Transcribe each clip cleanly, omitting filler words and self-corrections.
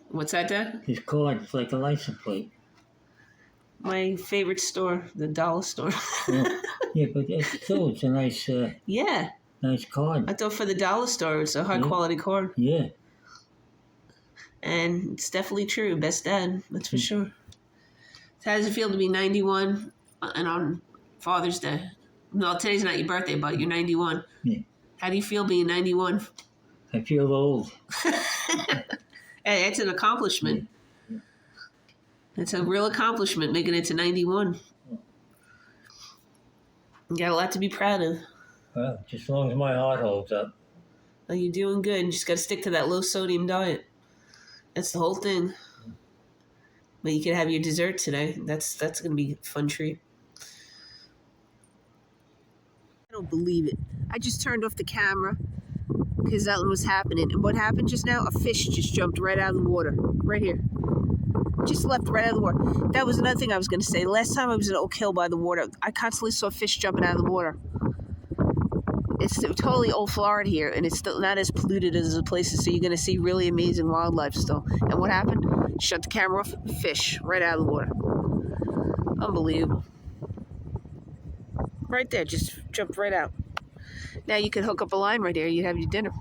What's that, Dad? His card is like a license plate. My favorite store, the dollar store. Yeah, but it's a nice, Yeah. nice card. I thought for the dollar store, it's a high quality card. Yeah. And it's definitely true. Best dad, that's for sure. So how does it feel to be 91 and on Father's Day? No, today's not your birthday, but you're 91. Yeah. How do you feel being 91? I feel old. Hey, it's an accomplishment. Yeah. It's a real accomplishment, making it to 91. You got a lot to be proud of. Well, just as long as my heart holds up. Well, you're doing good. You just got to stick to that low sodium diet. That's the whole thing. But you can have your dessert today. That's going to be a fun treat. I don't believe it. I just turned off the camera because that was happening. And what happened just now? A fish just jumped right out of the water. Right here. Just left right out of the water. That was another thing I was going to say. Last time I was in Oak Hill by the water, I constantly saw fish jumping out of the water. It's totally old Florida here, and it's still not as polluted as the places, so you're going to see really amazing wildlife still. And what happened? Shut the camera off, fish right out of the water. Unbelievable. Right there, just jumped right out. Now you could hook up a line right there, you'd have your dinner.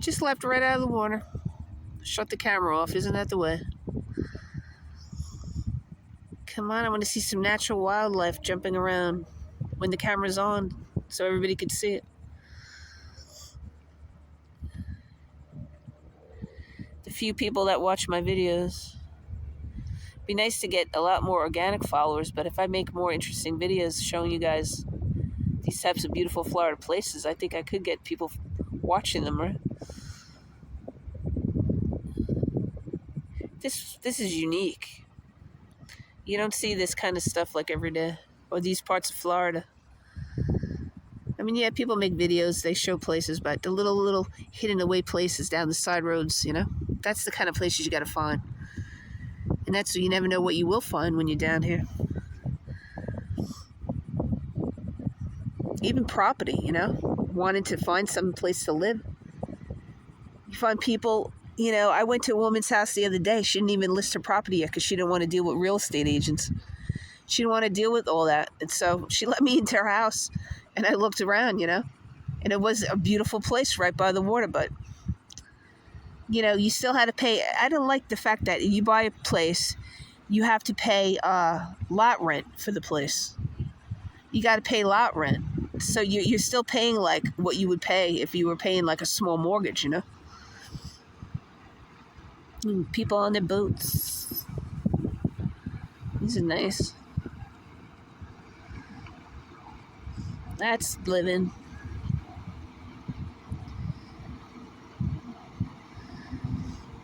Just left right out of the water. Shut the camera off, isn't that the way? Come on, I want to see some natural wildlife jumping around when the camera's on so everybody could see it. The few people that watch my videos. It'd be nice to get a lot more organic followers, but if I make more interesting videos showing you guys these types of beautiful Florida places, I think I could get people watching them, right? This is unique. You don't see this kind of stuff like every day, or these parts of Florida. I mean, yeah, people make videos, they show places, but the little hidden away places down the side roads, you know, that's the kind of places you got to find. And that's you never know what you will find when you're down here. Even property, you know, wanting to find some place to live. You find people, you know, I went to a woman's house the other day. She didn't even list her property yet because she didn't want to deal with real estate agents. She didn't want to deal with all that. And so she let me into her house, and I looked around, you know, and it was a beautiful place right by the water, but you know, you still had to pay. I don't like the fact that you buy a place, you have to pay lot rent for the place. You got to pay lot rent. So you're still paying like what you would pay if you were paying like a small mortgage, you know? And people on their boats. These are nice. That's living.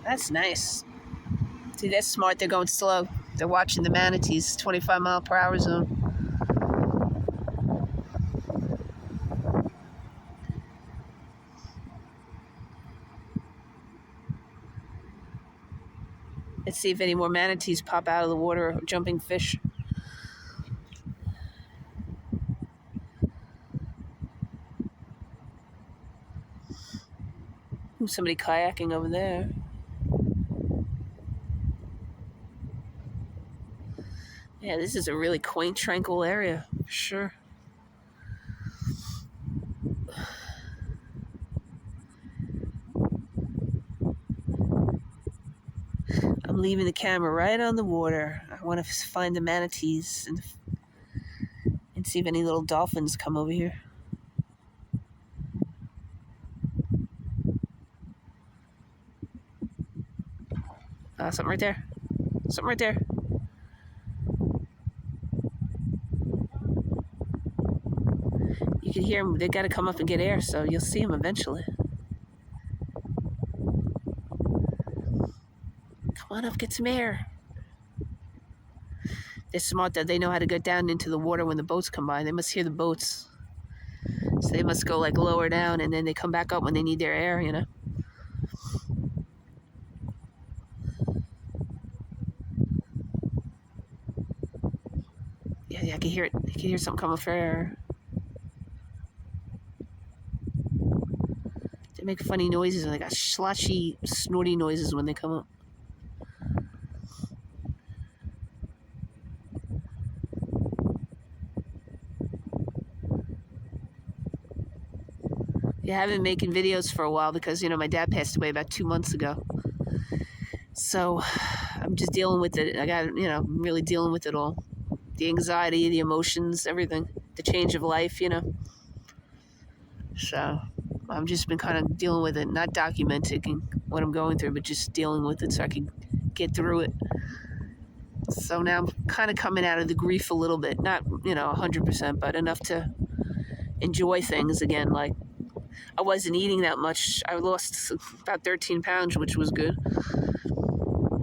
That's nice. See, they're smart. They're going slow. They're watching the manatees, 25-mile-per-hour zone. Let's see if any more manatees pop out of the water or jumping fish. Ooh, somebody kayaking over there. Yeah, this is a really quaint, tranquil area, for sure. I'm leaving the camera right on the water. I want to find the manatees and see if any little dolphins come over here. Something right there. Something right there. You can hear them. They got to come up and get air, so you'll see them eventually. Come on up, get some air. They're smart that they know how to get down into the water when the boats come by. They must hear the boats. So they must go like lower down, and then they come back up when they need their air, you know? Yeah, I can hear it. I can hear something coming for air. They make funny noises, and they got sloshy, snorty noises when they come up. Yeah, I haven't been making videos for a while because, my dad passed away about 2 months ago. So I'm just dealing with it. I'm really dealing with it all. The anxiety, the emotions, everything. The change of life, So I've just been kind of dealing with it, not documenting what I'm going through, but just dealing with it so I can get through it. So now I'm kind of coming out of the grief a little bit. Not, 100%, but enough to enjoy things again. Like, I wasn't eating that much. I lost about 13 pounds, which was good.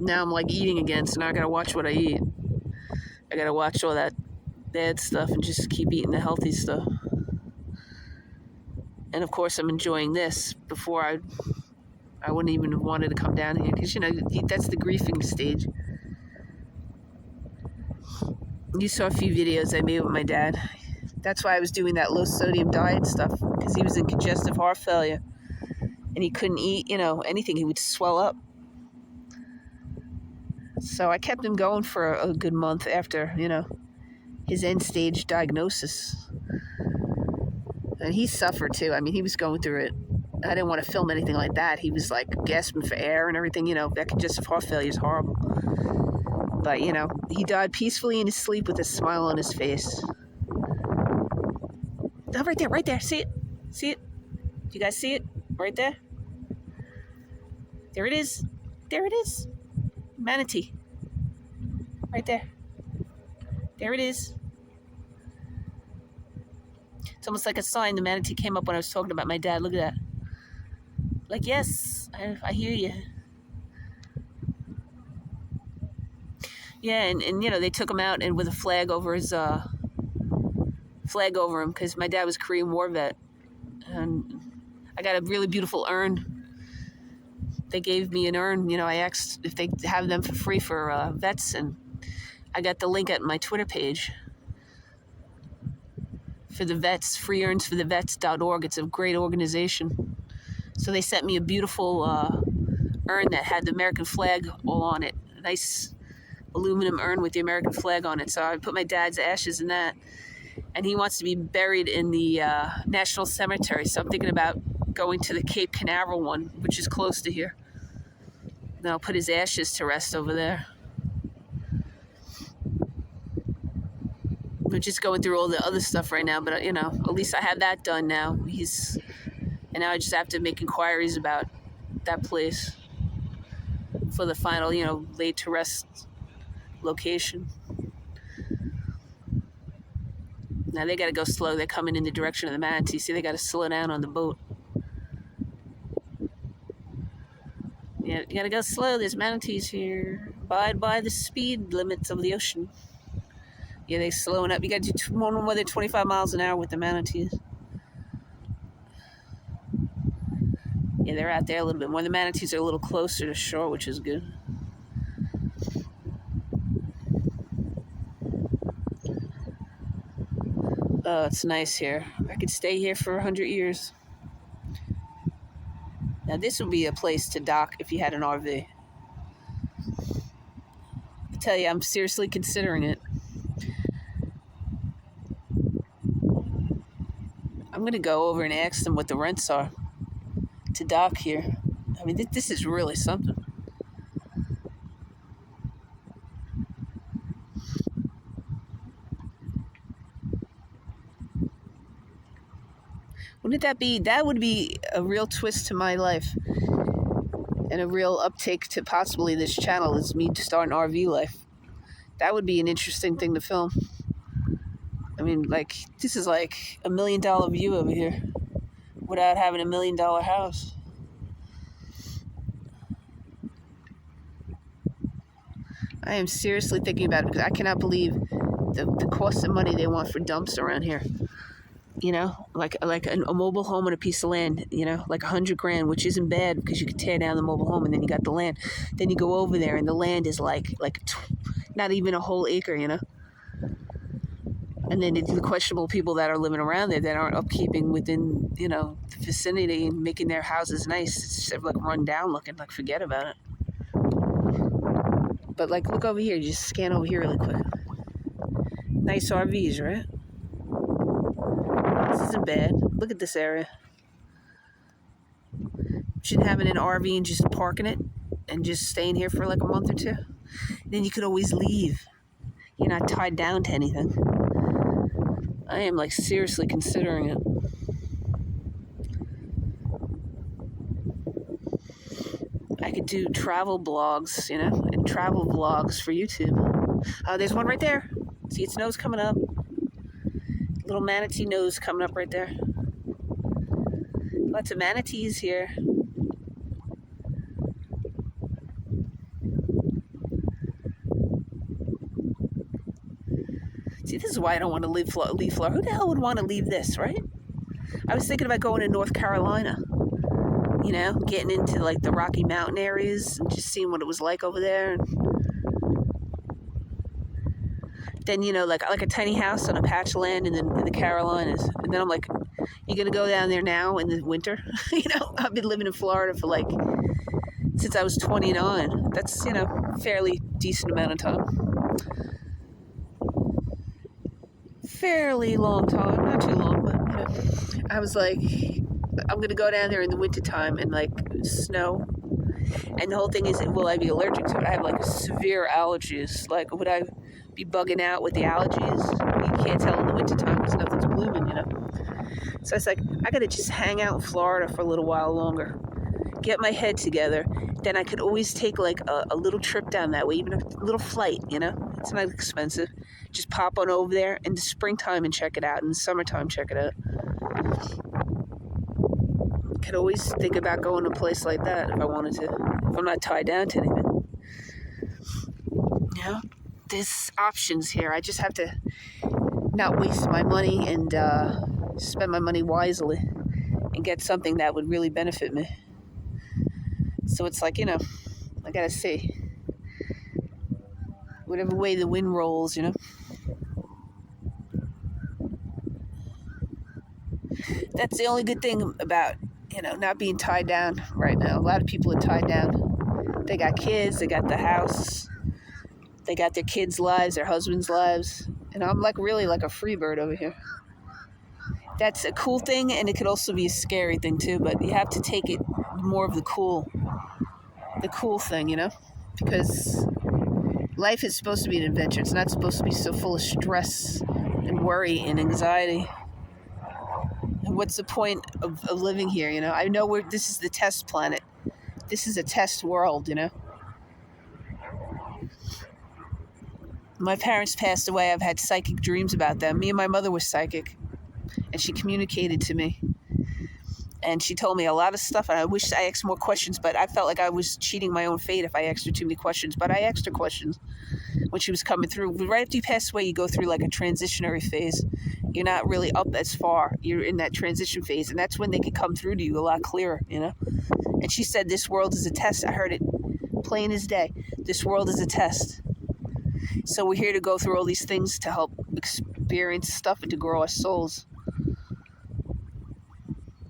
Now I'm like eating again, so now I gotta watch what I eat. I gotta watch all that bad stuff and just keep eating the healthy stuff. And of course, I'm enjoying this. Before I wouldn't even have wanted to come down here because, that's the grieving stage. You saw a few videos I made with my dad. That's why I was doing that low sodium diet stuff, because he was in congestive heart failure and he couldn't eat, anything. He would swell up. So I kept him going for a good month after, his end stage diagnosis. And he suffered too. I mean, he was going through it. I didn't want to film anything like that. He was like gasping for air and everything. That congestive heart failure is horrible. But, he died peacefully in his sleep with a smile on his face. Oh, right there. See it? See it? Do you guys see it? Right there? There it is. There it is. Manatee. Right there. There it is. It's almost like a sign. The manatee came up when I was talking about my dad. Look at that. Like, yes, I hear you. Yeah, and they took him out and with a flag over his him because my dad was a Korean War vet, and I got a really beautiful urn. They gave me an urn. I asked if they have them for free for vets, and I got the link at my Twitter page for the vets, freeurnsforthevets.org. It's a great organization. So they sent me a beautiful urn that had the American flag all on it. A nice aluminum urn with the American flag on it. So I put my dad's ashes in that. And he wants to be buried in the National Cemetery. So I'm thinking about going to the Cape Canaveral one, which is close to here. Then I'll put his ashes to rest over there. We're just going through all the other stuff right now, but at least I have that done now. And now I just have to make inquiries about that place for the final, laid to rest location. Now they got to go slow. They're coming in the direction of the manatee. See, they got to slow down on the boat. Yeah, you got to go slow. There's manatees here. Abide by the speed limits of the ocean. Yeah, they're slowing up. You got to do more than 25 miles an hour with the manatees. Yeah, they're out there a little bit more. The manatees are a little closer to shore, which is good. Oh, it's nice here. I could stay here for 100 years. Now, this would be a place to dock if you had an RV. I tell you, I'm seriously considering it. I'm going to go over and ask them what the rents are to dock here. I mean, this is really something. Wouldn't that be, that would be a real twist to my life and a real uptake to possibly this channel is me to start an RV life. That would be an interesting thing to film. I mean, like, this is like $1 million view over here without having $1 million house. I am seriously thinking about it because I cannot believe the cost of money they want for dumps around here. Like a mobile home and a piece of land, like $100,000, which isn't bad because you could tear down the mobile home and then you got the land. Then you go over there and the land is like not even a whole acre, And then the questionable people that are living around there that aren't upkeeping within, the vicinity and making their houses nice. It's just like run down looking, like forget about it. But like look over here, just scan over here really quick. Nice RVs, right? This isn't bad. Look at this area. Should having an RV and just parking it and just staying here for like a month or two. Then you could always leave. You're not tied down to anything. I am like seriously considering it. I could do travel blogs, and travel vlogs for YouTube. There's one right there. See its nose coming up. Little manatee nose coming up right there. Lots of manatees here. See, this is why I don't want to leave Florida. Who the hell would want to leave this, right? I was thinking about going to North Carolina. Getting into like the Rocky Mountain areas and just seeing what it was like over there. Then, like a tiny house on a patch of land in the Carolinas. And then I'm like, you gonna go down there now in the winter? I've been living in Florida for since I was 29. That's, fairly decent amount of time. Fairly long time, not too long, but I was like, I'm going to go down there in the wintertime and like snow. And the whole thing is, will I be allergic to it? I have like severe allergies. Like, would I be bugging out with the allergies? You can't tell in the wintertime because nothing's blooming, So it's like, I got to just hang out in Florida for a little while longer, get my head together. Then I could always take like a little trip down that way, even a little flight, It's not expensive. Just pop on over there in the springtime and check it out. In the summertime, check it out. Could always think about going to a place like that if I wanted to. If I'm not tied down to anything. There's options here. I just have to not waste my money and spend my money wisely and get something that would really benefit me. So it's like, I gotta see. Whatever way the wind rolls, That's the only good thing about, not being tied down right now. A lot of people are tied down. They got kids, they got the house, they got their kids' lives, their husbands' lives. And I'm like really like a free bird over here. That's a cool thing, and it could also be a scary thing too, but you have to take it more of the cool thing, because life is supposed to be an adventure. It's not supposed to be so full of stress and worry and anxiety. And what's the point of living here, I know this is the test planet. This is a test world, My parents passed away. I've had psychic dreams about them. Me and my mother were psychic, and she communicated to me. And she told me a lot of stuff, and I wish I asked more questions, but I felt like I was cheating my own fate if I asked her too many questions. But I asked her questions when she was coming through. Right after you pass away, you go through like a transitionary phase. You're not really up as far. You're in that transition phase, and that's when they can come through to you a lot clearer, And she said, this world is a test. I heard it plain as day. This world is a test. So we're here to go through all these things to help experience stuff and to grow our souls.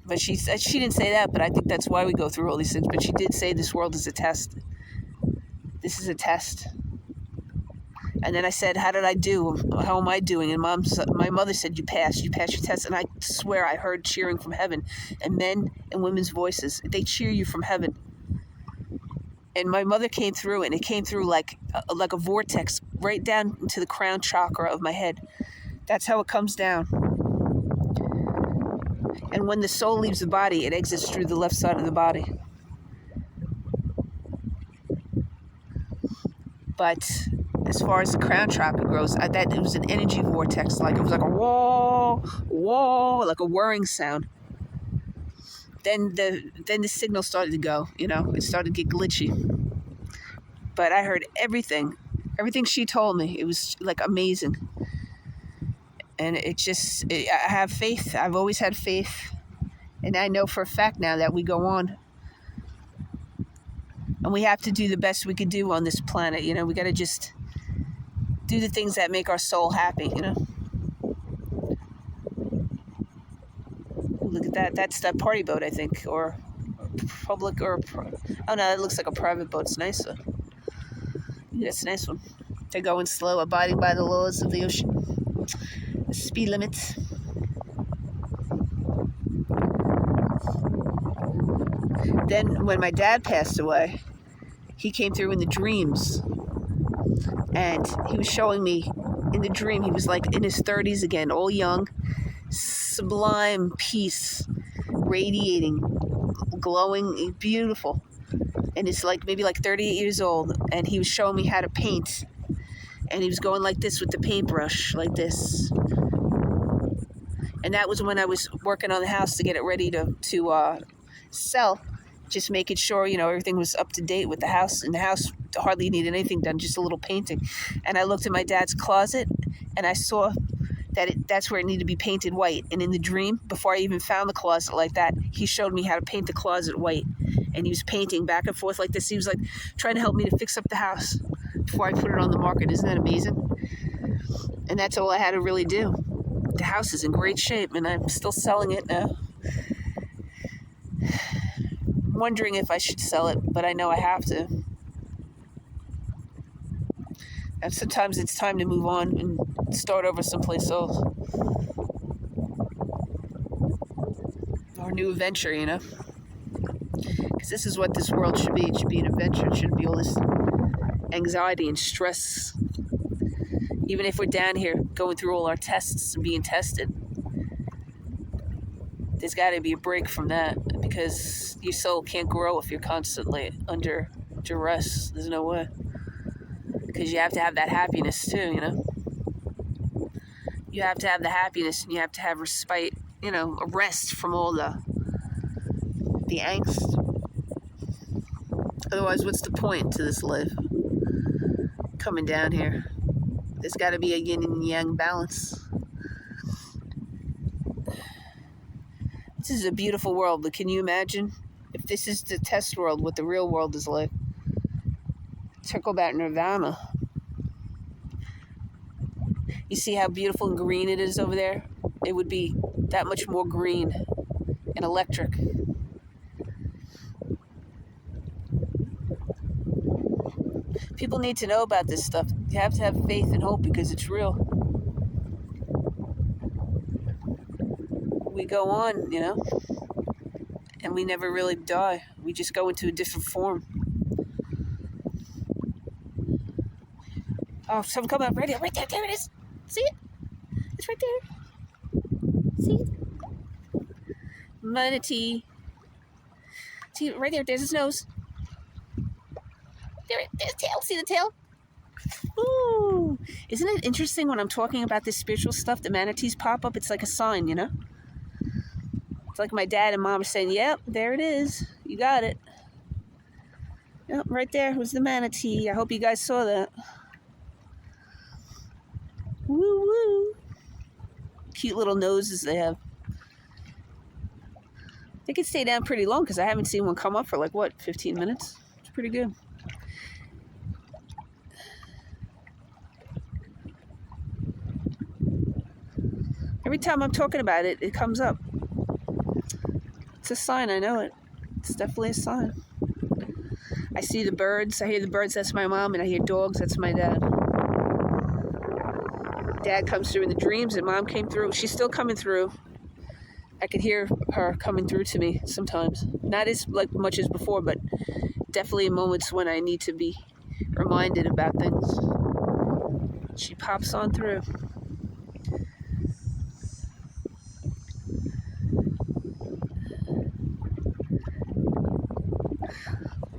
But she didn't say that, but I think that's why we go through all these things. But she did say this world is a test. This is a test. And then I said, how did I do? How am I doing? And my mother said, you passed your test. And I swear I heard cheering from heaven, and men and women's voices. They cheer you from heaven. And my mother came through, and it came through like a vortex right down into the crown chakra of my head. That's how it comes down. And when the soul leaves the body, it exits through the left side of the body. But as far as the crown chakra goes, it was an energy vortex. Like it was like a whoa, like a whirring sound. Then the signal started to go. It started to get glitchy. But I heard everything she told me. It was like amazing. And I have faith. I've always had faith. And I know for a fact now that we go on. And we have to do the best we can do on this planet. We got to just do the things that make our soul happy, look at that. That's that party boat, I think, or public, oh no, it looks like a private boat. It's nice. Yeah, it's a nice one. They're going slow, abiding by the laws of the ocean. The speed limits. Then, when my dad passed away, he came through in the dreams, and he was showing me in the dream. He was like in his 30s again, all young, sublime peace, radiating, glowing, beautiful. And it's like maybe like 38 years old, and he was showing me how to paint, and he was going like this with the paintbrush, like this. And that was when I was working on the house to get it ready to sell, just making sure, everything was up to date with the house. And the house hardly needed anything done, just a little painting. And I looked in my dad's closet, and I saw that that's where it needed to be painted white. And in the dream, before I even found the closet like that, he showed me how to paint the closet white. And he was painting back and forth like this. He was like trying to help me to fix up the house before I put it on the market. Isn't that amazing? And that's all I had to really do. The house is in great shape, and I'm still selling it now. I'm wondering if I should sell it, but I know I have to. And sometimes it's time to move on and start over someplace else. Or a new adventure, Because this is what this world should be. It should be an adventure. It shouldn't be all this anxiety and stress. Even if we're down here going through all our tests and being tested, there's got to be a break from that, because your soul can't grow if you're constantly under duress. There's no way. Because you have to have that happiness too, You have to have the happiness, and you have to have respite, a rest from all the angst. Otherwise, what's the point to this life? Coming down here. There's got to be a yin and yang balance. This is a beautiful world, but can you imagine if this is the test world, what the real world is like? Talk about nirvana. You see how beautiful and green it is over there? It would be that much more green and electric. People need to know about this stuff. You have to have faith and hope, because it's real. We go on, and we never really die. We just go into a different form. Oh, something coming up right there. Right there. There it is. See it? It's right there. See it? Manatee. See it right there. There's his nose. There's the tail. See the tail? Ooh. Isn't it interesting when I'm talking about this spiritual stuff, the manatees pop up? It's like a sign, It's like my dad and mom are saying, yep, there it is. You got it. Yep, right there was the manatee. I hope you guys saw that. Woo woo. Cute little noses they have. They can stay down pretty long, because I haven't seen one come up for 15 minutes? It's pretty good. Every time I'm talking about it, it comes up. It's a sign, I know it. It's definitely a sign. I see the birds, I hear the birds, that's my mom, and I hear dogs, that's my dad. Dad comes through in the dreams, and mom came through. She's still coming through. I could hear her coming through to me sometimes. Not as much as before, but definitely in moments when I need to be reminded about things. She pops on through.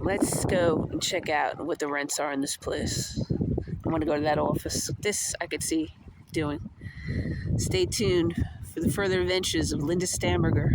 Let's go and check out what the rents are in this place. I want to go to that office. This I could see doing. Stay tuned for the further adventures of Linda Stamberger.